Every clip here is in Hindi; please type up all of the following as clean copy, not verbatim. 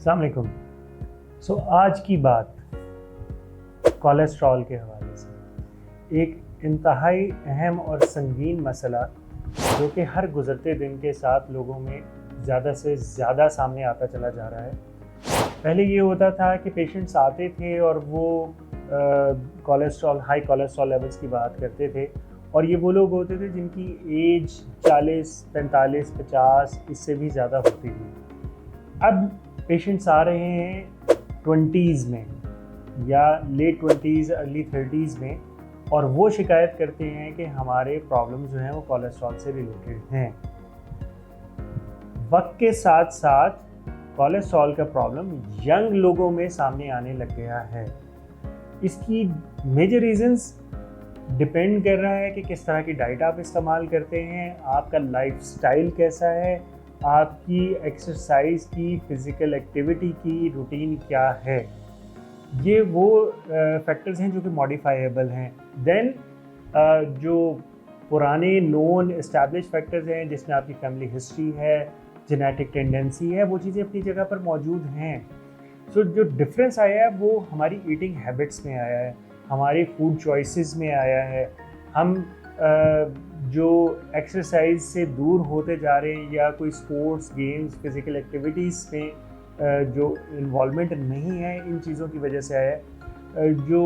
अस्सलाम वालेकुम। आज की बात कोलेस्ट्रॉल के हवाले से, एक इंतहाई अहम और संगीन मसला जो कि हर गुज़रते दिन के साथ लोगों में ज़्यादा से ज़्यादा सामने आता चला जा रहा है। पहले ये होता था कि पेशेंट्स आते थे और वो हाई कोलेस्ट्रॉल लेवल्स की बात करते थे, और ये वो लोग होते थे जिनकी एज 40, 45, 50 इससे भी ज़्यादा होती थी। अब पेशेंट्स आ रहे हैं 20s में या लेट 20s अर्ली 30s में, और वो शिकायत करते हैं कि हमारे प्रॉब्लम जो हैं वो कोलेस्ट्रॉल से रिलेटेड हैं। वक्त के साथ साथ कोलेस्ट्रॉल का प्रॉब्लम यंग लोगों में सामने आने लग गया है। इसकी मेजर रीजंस डिपेंड कर रहा है कि किस तरह की डाइट आप इस्तेमाल करते हैं, आपका लाइफस्टाइल कैसा है, आपकी एक्सरसाइज की, फिज़िकल एक्टिविटी की रूटीन क्या है। ये वो फैक्टर्स हैं जो कि मॉडिफाइएबल हैं। देन जो पुराने नोन एस्टैब्लिश फैक्टर्स हैं जिसमें आपकी फैमिली हिस्ट्री है, जेनेटिक टेंडेंसी है, वो चीज़ें अपनी जगह पर मौजूद हैं। जो डिफरेंस आया है वो हमारी ईटिंग हैबिट्स में आया है, हमारे फूड चॉइसेस में आया है। हम जो एक्सरसाइज से दूर होते जा रहे हैं या कोई स्पोर्ट्स, गेम्स, फिज़िकल एक्टिविटीज़ में जो इन्वॉल्वमेंट नहीं है, इन चीज़ों की वजह से आया है। जो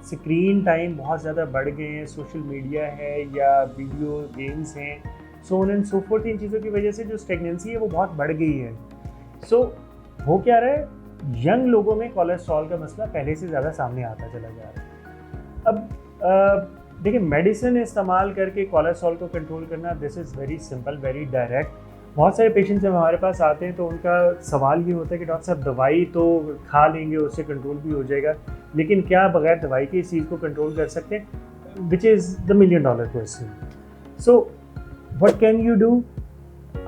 स्क्रीन टाइम बहुत ज़्यादा बढ़ गए हैं, सोशल मीडिया है या वीडियो गेम्स हैं, so on and so forth, इन चीज़ों की वजह से जो स्टेगनेंसी है वो बहुत बढ़ गई है। हो क्या रहा है, यंग लोगों में कोलेस्ट्रॉल का मसला पहले से ज़्यादा सामने आता चला जा रहा है। अब देखिए, मेडिसिन इस्तेमाल करके कोलेस्ट्रॉल को कंट्रोल करना, this is very simple, very direct. बहुत सारे पेशेंट्स जब हमारे पास आते हैं तो उनका सवाल ये होता है कि डॉक्टर साहब दवाई तो खा लेंगे, उससे कंट्रोल भी हो जाएगा, लेकिन क्या बगैर दवाई के इस चीज़ को कंट्रोल कर सकते हैं, which is the $1,000,000 question. So what can you do?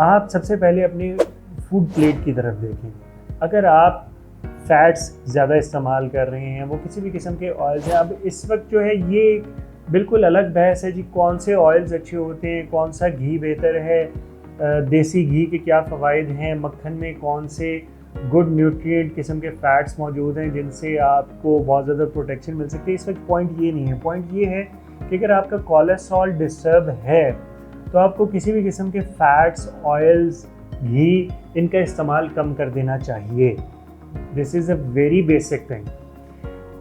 आप सबसे पहले अपनी फूड प्लेट की तरफ देखें। अगर आप फैट्स ज़्यादा इस्तेमाल कर रहे हैं, वो किसी भी किस्म के ऑयल्स हैं, अब इस वक्त जो है ये बिल्कुल अलग बहस है जी, कौन से ऑयल्स अच्छे होते हैं, कौन सा घी बेहतर है, देसी घी के क्या फ़वाइद हैं, मक्खन में कौन से गुड न्यूट्रिएंट किस्म के फ़ैट्स मौजूद हैं जिनसे आपको बहुत ज़्यादा प्रोटेक्शन मिल सकती है। इस वक्त पॉइंट ये नहीं है। पॉइंट ये है कि अगर आपका कोलेस्ट्रॉल डिस्टर्ब है तो आपको किसी भी किस्म के फ़ैट्स, ऑयल्स, घी, इनका इस्तेमाल कम कर देना चाहिए। This is a very basic thing.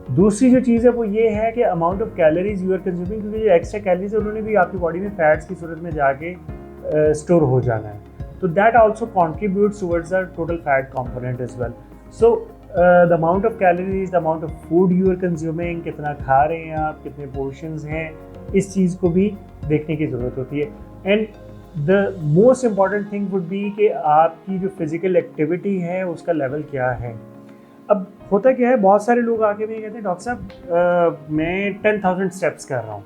दूसरी जो चीज़ है वो ये है कि amount of calories you are consuming, क्योंकि जो एक्स्ट्रा कैलोरीज है उन्होंने भी आपकी बॉडी में फैट्स की सूरत में जाके स्टोर हो जाना है, तो that also contributes towards the total fat component as well. So the amount of calories, the amount of food you are consuming, कितना खा रहे हैं आप, कितने पोर्शंस हैं, इस चीज़ को भी देखने की ज़रूरत होती है। And the most important thing would be कि आपकी जो फिज़िकल एक्टिविटी है उसका लेवल क्या है। अब होता क्या है, बहुत सारे लोग आके भी कहते हैं डॉक्टर साहब मैं 10,000 स्टेप्स कर रहा हूँ,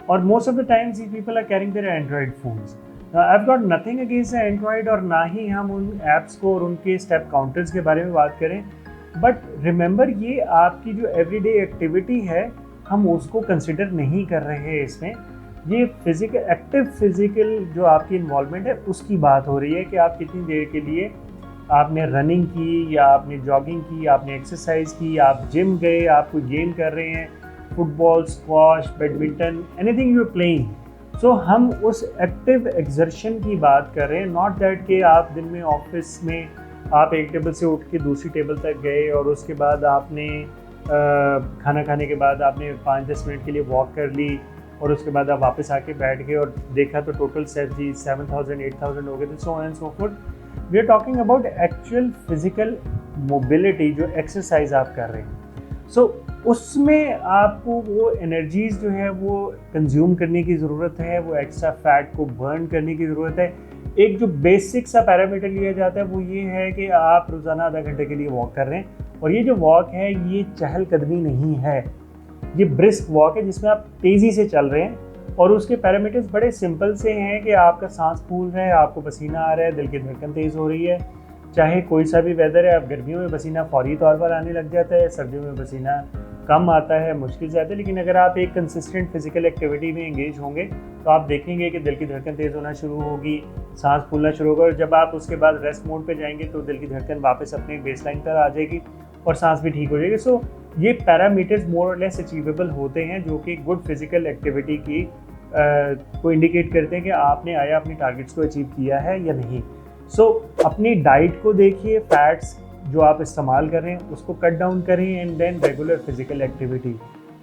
और most of the times these people are carrying their Android phones. I've got nothing against the Android, और ना ही हम उन ऐप्स को और उनके स्टेप काउंटर्स के बारे में बात करें, बट रिमेंबर ये आपकी जो एवरीडे एक्टिविटी है हम उसको कंसिडर नहीं कर रहे हैं इसमें। ये फिज़िकल जो आपकी इन्वॉल्वमेंट है उसकी बात हो रही है कि आप कितनी देर के लिए आपने रनिंग की या आपने जॉगिंग की, आपने एक्सरसाइज की, आप जिम गए, आप कोई गेम कर रहे हैं, football, squash, badminton, anything you are playing. So हम उस एक्टिव एक्सर्शन की बात कर रहे हैं, नॉट दैट कि आप दिन में ऑफिस में आप एक टेबल से उठ के दूसरी टेबल तक गए और उसके बाद आपने खाना खाने के बाद आपने 5-10 मिनट के लिए वॉक कर ली और उसके बाद आप वापस आके बैठ गए और देखा तो टोटल स्टेप्स जी 7,000, 8,000 हो गए थे, so and so forth. We are talking about actual physical mobility, जो एक्सरसाइज आप कर रहे हैं। सो उसमें आपको वो एनर्जीज जो है वो कंज्यूम करने की ज़रूरत है, वो एक्स्ट्रा फैट को बर्न करने की ज़रूरत है। एक जो बेसिक सा पैरामीटर लिया जाता है वो ये है कि आप रोज़ाना आधा घंटे के लिए वॉक कर रहे हैं, और ये जो वॉक है ये चहलकदमी नहीं है, ये ब्रिस्क वॉक है जिसमें आप तेज़ी से चल रहे हैं, और उसके पैरामीटर्स बड़े सिंपल से हैं कि आपका सांस फूल रहा है, आपको पसीना आ रहा है, दिल की धड़कन तेज़ हो रही है, चाहे कोई सा भी वेदर है। अब गर्मियों में पसीना फौरी तौर पर आने लग जाता है, सर्दियों में पसीना कम आता है, मुश्किल से आता है, लेकिन अगर आप एक कंसिस्टेंट फिजिकल एक्टिविटी में एंगेज होंगे तो आप देखेंगे कि दिल की धड़कन तेज़ होना शुरू होगी, सांस फूलना शुरू होगा, और जब आप उसके बाद रेस्ट मोड पे जाएंगे तो दिल की धड़कन वापस अपने बेसलाइन पर आ जाएगी और सांस भी ठीक हो जाएगी। सो ये पैरामीटर्स मोर और लेस अचीवेबल होते हैं जो कि गुड फिजिकल एक्टिविटी की को इंडिकेट करते हैं कि आपने आया अपनी टारगेट्स को अचीव किया है या नहीं। सो अपनी डाइट को देखिए, फैट्स जो आप इस्तेमाल कर रहे हैं उसको कट डाउन करें, and then regular physical activity,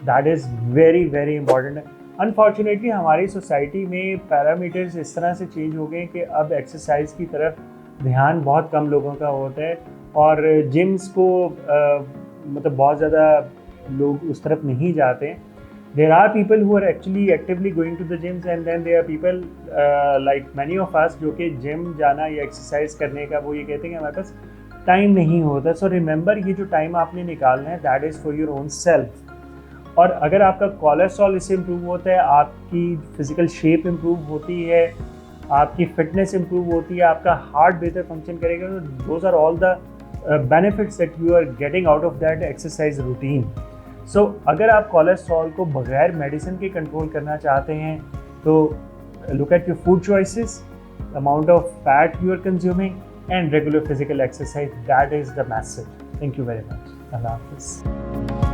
that is very very important. Unfortunately हमारी सोसाइटी में पैरामीटर्स इस तरह से चेंज हो गए कि अब एक्सरसाइज की तरफ ध्यान बहुत कम लोगों का होता है, और जिम्स को मतलब बहुत ज़्यादा लोग उस तरफ नहीं जाते हैं। There are people who are actually actively going to the gyms, and then there are people like many of us जो कि जिम जाना या एक्सरसाइज करने का वो ये कहते हैं कि हमारे पास टाइम नहीं होता। सो रिमेंबर, ये जो टाइम आपने निकालना है that is for your own self. और अगर आपका कोलेस्ट्रॉल इससे इम्प्रूव होता है, आपकी फिजिकल शेप इम्प्रूव होती है, आपकी फिटनेस इम्प्रूव होती है, आपका हार्ट बेहतर फंक्शन करेगा, तो those are all the benefits that you are getting out of that exercise routine. So अगर आप कोलेस्ट्रॉल को बगैर मेडिसिन के कंट्रोल करना चाहते हैं तो look at your food choices, amount of fat you are consuming, and regular physical exercise, that is the message. Thank you very much. अल्लाह हाफिज़।